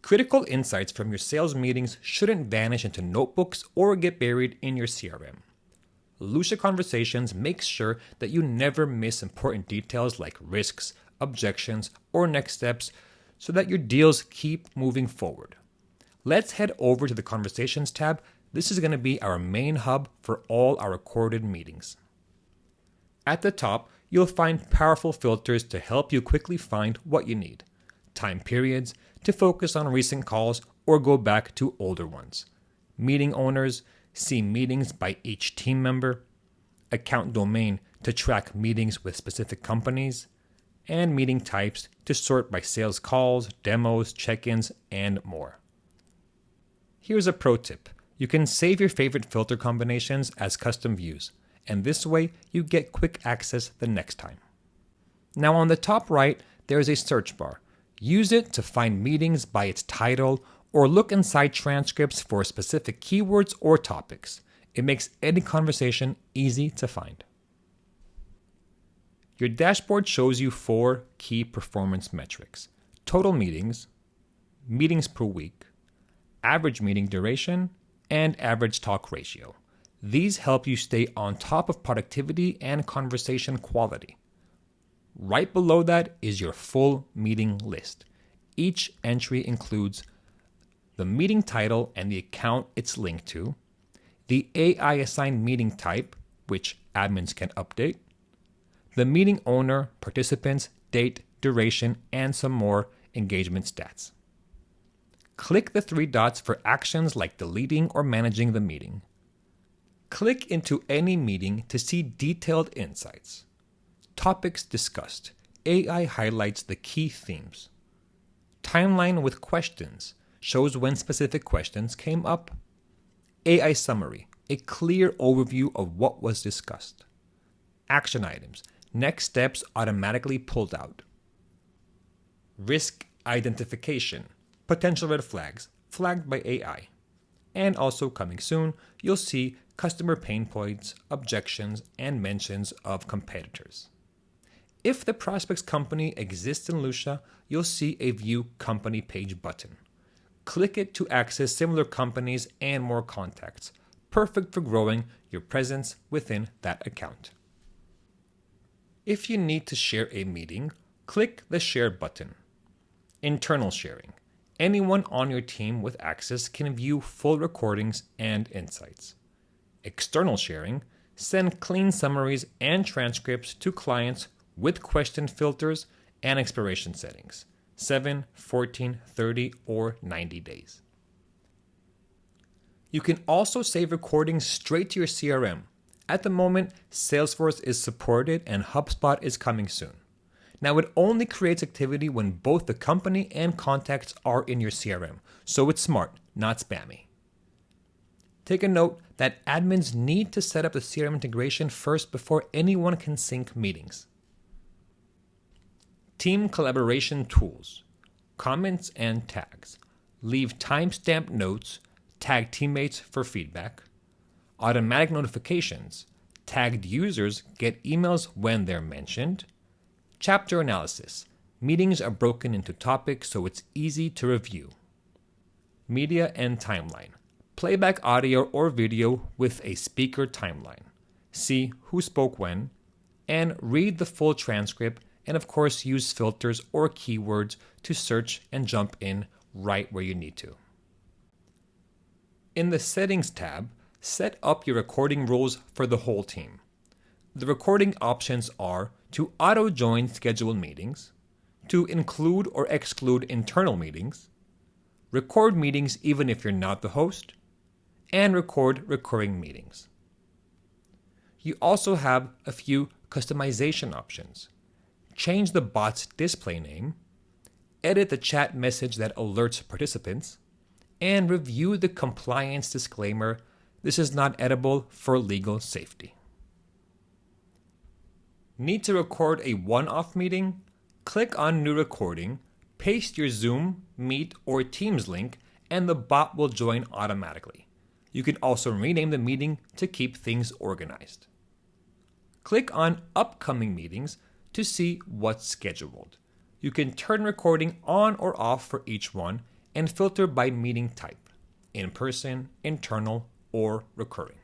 Critical insights from your sales meetings shouldn't vanish into notebooks or get buried in your CRM. Lusha Conversations makes sure that you never miss important details like risks, objections, or next steps so that your deals keep moving forward. Let's head over to the Conversations tab. This is going to be our main hub for all our recorded meetings. At the top, you'll find powerful filters to help you quickly find what you need. Time periods to focus on recent calls or go back to older ones. Meeting owners, see meetings by each team member. Account domain to track meetings with specific companies. And meeting types to sort by sales calls, demos, check-ins, and more. Here's a pro tip. You can save your favorite filter combinations as custom views, and this way you get quick access the next time. Now on the top right, there is a search bar. Use it to find meetings by its title or look inside transcripts for specific keywords or topics. It makes any conversation easy to find. Your dashboard shows you 4 key performance metrics: total meetings, meetings per week, average meeting duration, and average talk ratio. These help you stay on top of productivity and conversation quality. Right below that is your full meeting list. Each entry includes the meeting title and the account it's linked to, the AI assigned meeting type, which admins can update, the meeting owner, participants, date, duration, and some more engagement stats. Click the 3 dots for actions like deleting or managing the meeting. Click into any meeting to see detailed insights. Topics discussed. AI highlights the key themes. Timeline with questions shows when specific questions came up. AI summary, a clear overview of what was discussed. Action items, next steps automatically pulled out. Risk identification, potential red flags flagged by AI. And also coming soon, you'll see customer pain points, objections, and mentions of competitors. If the prospect's company exists in Lusha, you'll see a View Company Page button. Click it to access similar companies and more contacts, perfect for growing your presence within that account. If you need to share a meeting, click the Share button. Internal sharing. Anyone on your team with access can view full recordings and insights. External sharing. Send clean summaries and transcripts to clients with question filters and expiration settings, 7, 14, 30, or 90 days. You can also save recordings straight to your CRM. At the moment, Salesforce is supported and HubSpot is coming soon. Now, it only creates activity when both the company and contacts are in your CRM, so it's smart, not spammy. Take a note that admins need to set up the CRM integration first before anyone can sync meetings. Team collaboration tools, comments and tags. Leave timestamp notes, tag teammates for feedback. Automatic notifications. Tagged users get emails when they're mentioned. Chapter analysis. Meetings are broken into topics so it's easy to review. Media and timeline. Playback audio or video with a speaker timeline. See who spoke when, and read the full transcript, and of course use filters or keywords to search and jump in right where you need to. In the Settings tab, set up your recording rules for the whole team. The recording options are to auto-join scheduled meetings, to include or exclude internal meetings, record meetings even if you're not the host, and record recurring meetings. You also have a few customization options. Change the bot's display name, edit the chat message that alerts participants, and review the compliance disclaimer. This is not edible for legal safety. Need to record a one-off meeting? Click on New Recording, paste your Zoom, Meet, or Teams link, and the bot will join automatically. You can also rename the meeting to keep things organized. Click on Upcoming Meetings to see what's scheduled. You can turn recording on or off for each one and filter by meeting type: in-person, internal, or recurring.